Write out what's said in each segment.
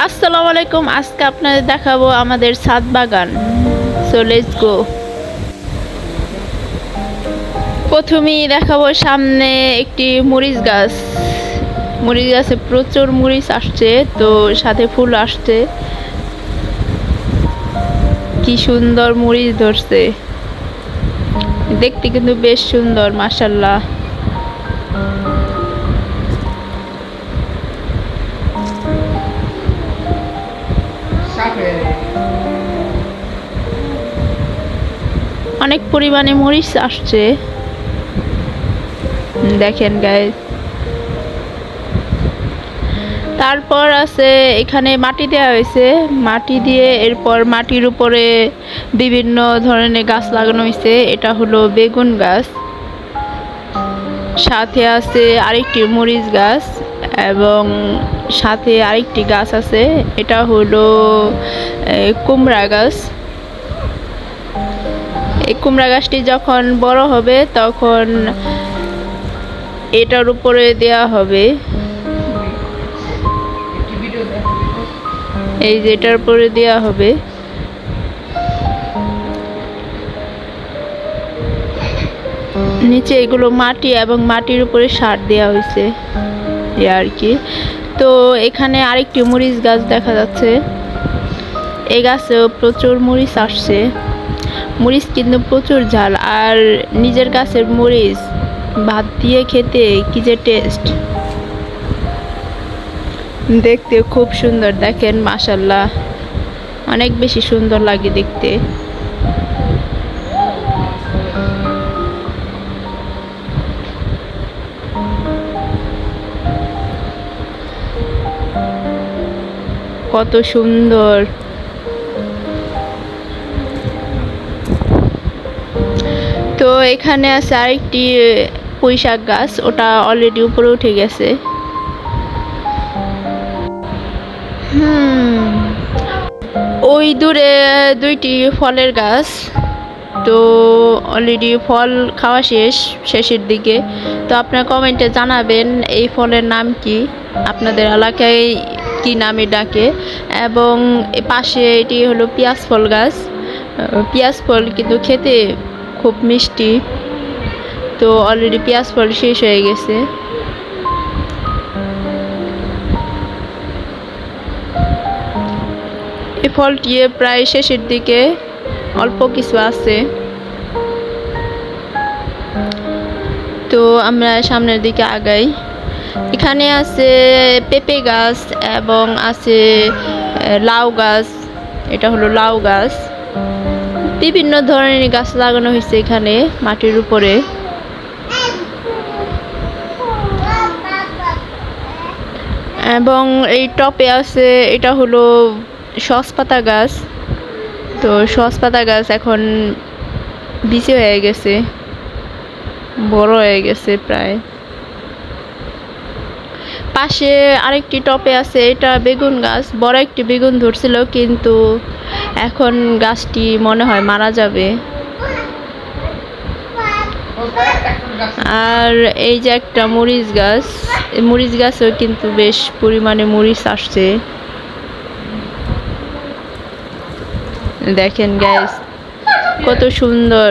আসসালামু আলাইকুম। আজকে আপনাদের দেখাবো আমাদের ছাদ বাগান। So let's go. প্রথমেই দেখাবো সামনে একটি মরিচ গাছ। মরিচ গাছে প্রচুর মরিচ আসছে, তো সাথে ফুল আসছে। কি সুন্দর মরিচ ধরছে, দেখতে কিন্তু বেশ সুন্দর মাশাআল্লাহ। অনেক পরিমাণে মরিচ আসছে, দেখেন গাইস। তারপর আছে এখানে মাটি দেওয়া হয়েছে, মাটি দিয়ে এরপর মাটির উপরে বিভিন্ন ধরনের গাছ লাগানো হয়েছে। এটা হলো বেগুন গাছ, সাথে আছে আরেকটি মরিচ গাছ এবং সাথে আরেকটি গাছ আছে, এটা হলো কুমড়া গাছ। এই কুমড়া গাছটি যখন বড় হবে তখন এটার উপরে দেয়া হবে, এই যে এটার উপরে দেয়া হবে। নিচে এগুলো মাটি এবং মাটির উপরে সার দেওয়া হয়েছে আর কি। তো এখানে আরেকটি মরিচ গাছ দেখা যাচ্ছে, এই গাছেও প্রচুর মরিচ আসছে। মরিচ কিন্তু প্রচুর ঝাল, আর নিজের গাছের মরিচ ভাত দিয়ে খেতে কি যে টেস্ট, দেখতে খুব সুন্দর। দেখেন মাশাআল্লাহ, অনেক বেশি সুন্দর লাগে দেখতে। কত সুন্দর। তো এখানে আছে আরেকটি পুঁইশাক গাছ, ওটা অলরেডি উপরে উঠে গেছে। ওই দূরে দুইটি ফলের গাছ, তো অলরেডি ফল খাওয়া শেষের দিকে। তো আপনারা কমেন্টে জানাবেন এই ফলের নাম কি, আপনাদের এলাকায় কি নামে ডাকে। এবং পাশে এটি হলো পেঁয়াজ ফল গাছ। পেঁয়াজ ফল কিন্তু খেতে খুব মিষ্টি, তো অলরেডি পেঁয়াজ ফল শেষ হয়ে গেছে। এই ফলটি প্রায় শেষের দিকে, অল্প কিছু আছে। তো আমরা সামনের দিকে আগাই। এখানে আছে পেঁপে গাছ এবং আছে লাউ গাছ, এটা হলো লাউ গাছ। বিভিন্ন ধরনের গাছ লাগানো হয়েছে এখানে মাটির উপরে। এবং এই টপে আছে, এটা হলো সসপাতা গাছ। তো সসপাতা গাছ এখন বিচে হয়ে গেছে, বড় হয়ে গেছে প্রায়। পাশে আরেকটি টপে আছে, এটা বেগুন গাছ। বড় একটি বেগুন ধরছিল, কিন্তু এখন গাছটি মনে হয় মারা যাবে। আর এই যে একটা মরিচ গাছ, এই মরিচ গাছেও কিন্তু বেশ পরিমাণে মরিচ আসছে, দেখেন গাইস কত সুন্দর।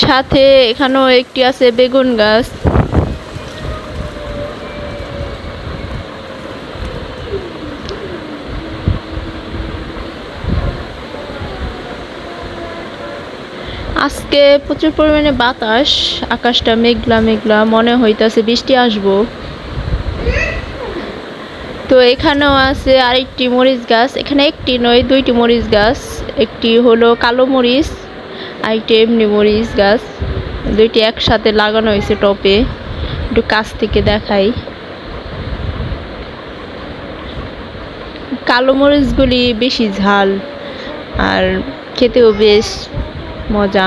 সাথে এখানেও একটি আছে বেগুন গাছ। আজকে প্রচুর পরিমাণে বাতাস, আকাশটা মেঘলা মেঘলা, মনে হইতাছে বৃষ্টি আসবো। তো এখানেও আছে আরেকটি মরিচ গাছ। এখানে একটি নয়, দুইটি মরিচ গাছ। একটি হলো কালো মরিচ, আরেকটি এমনি মরিচ গাছ। দুইটি একসাথে লাগানো হয়েছে টপে। একটু কাছ থেকে দেখাই। কালো মরিচগুলি বেশি ঝাল আর খেতেও বেশ মজা।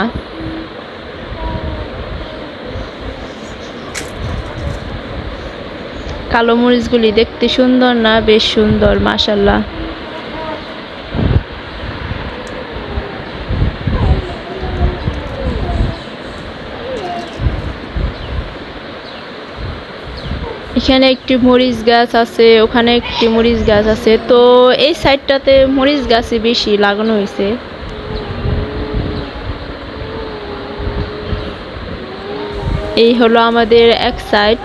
কালো মরিচগুলি দেখতে সুন্দর না? বেশ সুন্দর মাশাআল্লাহ। এখানে একটি মরিচ গাছ আছে, ওখানে একটি মরিচ গাছ আছে। তো এই সাইডটাতে মরিচ গাছই বেশি লাগানো হয়েছে। এই হলো আমাদের এক সাইড।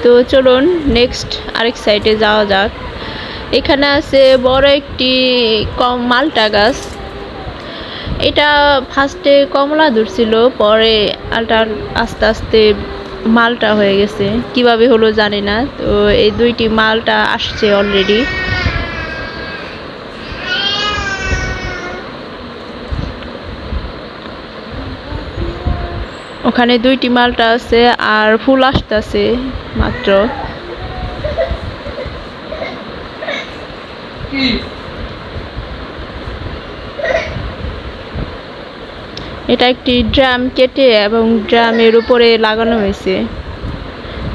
তো চলুন নেক্সট আরেক সাইডে যাওয়া যাক। এখানে আছে বড় একটি মালটা গাছ। এটা ফার্স্টে কমলা ধরছিল, পরে আস্তে আস্তে মালটা হয়ে গেছে, কিভাবে হলো জানি না। তো এই দুইটি মালটা আসছে অলরেডি। ওখানে দুইটি মালটা আছে আর ফুল আসতেছে মাত্র। এটা একটি ড্রাম কেটে এবং ড্রামের উপরে লাগানো হয়েছে।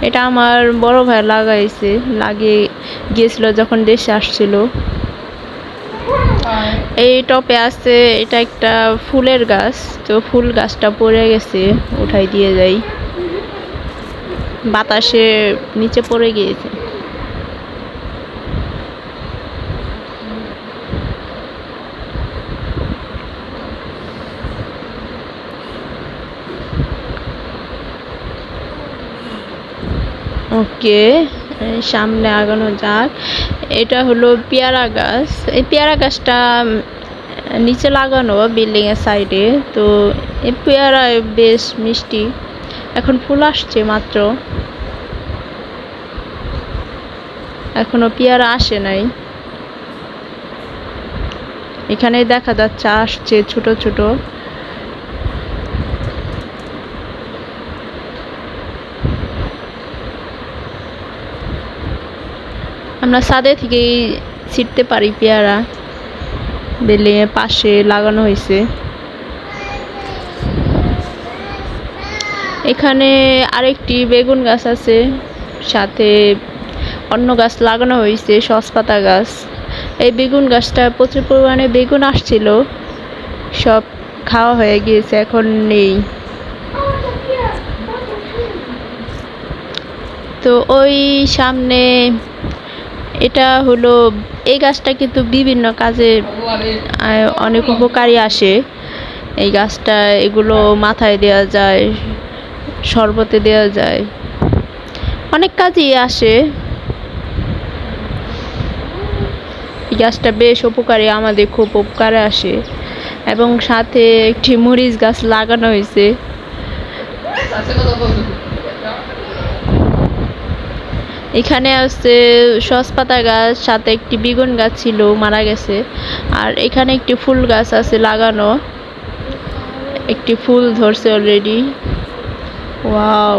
এটা আমার বড় ভাই লাগাইছে, লাগিয়ে গিয়েছিল যখন দেশে আসছিল। এই টপে আছে, এটা একটা ফুলের গাছ। তো ফুল গাছটা পড়ে গেছে, উঠাই দিয়ে যাই, বাতাসে নিচে পড়ে গিয়েছে। ওকে, সামনে আগানো যাক। এটা হলো পেয়ারা গাছ। এই পেয়ারা গাছটা নিচে লাগানো বিল্ডিং এর সাইডে। তো এই পেয়ারা বেশ মিষ্টি, এখন ফুল আসছে মাত্র, এখনো পেয়ারা আসে নাই। এখানে দেখা যাচ্ছে আসছে ছোট ছোট। আমরা ছাদে থেকেই ছিটতে পারি পেয়ারা, বিল্ডিং এর পাশে লাগানো হয়েছে। এখানে আরেকটি বেগুন গাছ আছে, সাথে অন্য গাছ লাগানো হয়েছে, সসপাতা গাছ। এই বেগুন গাছটা প্রচুর পরিমাণে বেগুন আসছিল, সব খাওয়া হয়ে গিয়েছে, এখন নেই। তো ওই সামনে এটা হলো, এই গাছটা কিন্তু বিভিন্ন কাজে অনেক উপকারী আসে। এই গাছটা এগুলো মাথায় দেওয়া যায়, শরবতে দেওয়া যায়, অনেক কাজেই আসে। এই গাছটা বেশ উপকারী, আমাদের খুব উপকারে আসে। এবং সাথে একটি মরিচ গাছ লাগানো হয়েছে। এখানে আছে সসপাতা গাছ, সাথে একটি বেগুন গাছ ছিল, মারা গেছে। আর এখানে একটি ফুল গাছ আছে লাগানো, একটি ফুল ধরছে অলরেডি। Wow,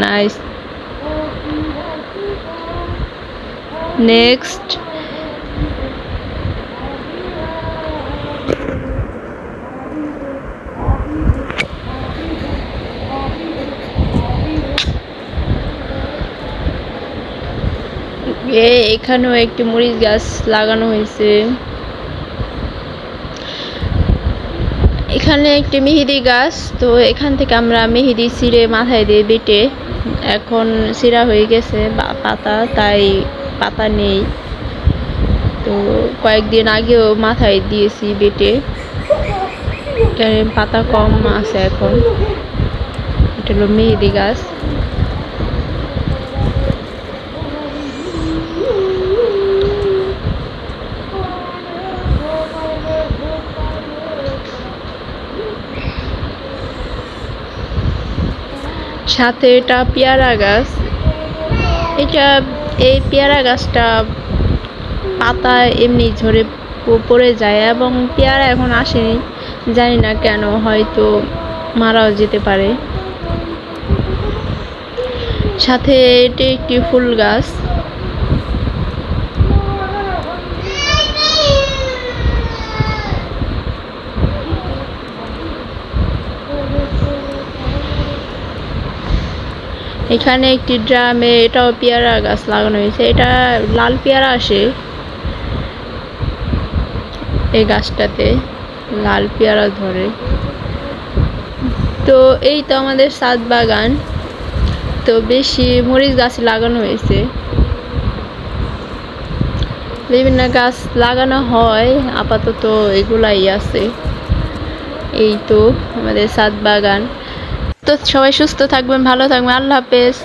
nice. নেক্সট এখানেও একটি মরিচ গাছ লাগানো হয়েছে। এখানে একটি মেহেদি গাছ। তো এখান থেকে আমরা মেহেদি ছিঁড়ে মাথায় দিয়ে বেটে, এখন ছিঁড়া হয়ে গেছে পাতা, তাই পাতা নেই। তো কয়েকদিন আগেও মাথায় দিয়েছি বেটে, পাতা কম আছে এখন। এটা হলো মেহেদি গাছ। সাথে এটা পেয়ারা গাছ। এই পেয়ারা গাছটা পাতা এমনি ঝরে পড়ে যায় এবং পেয়ারা এখন আসেনি, জানি না কেন, হয়তো মারাও যেতে পারে। সাথে এটি একটি ফুল গাছ। এখানে একটি ড্রামে এটাও পেয়ারা গাছ লাগানো হয়েছে। এটা লাল পেয়ারা আসে, এই গাছটাতে লাল পেয়ারা ধরে। তো এই তো আমাদের ছাদ বাগান। তো বেশি মরিচ গাছ লাগানো হয়েছে, বিভিন্ন গাছ লাগানো হয়, আপাতত এগুলাই আছে। এই তো আমাদের ছাদ বাগান। তো সবাই সুস্থ থাকবেন, ভালো থাকবেন, আল্লাহ হাফেজ।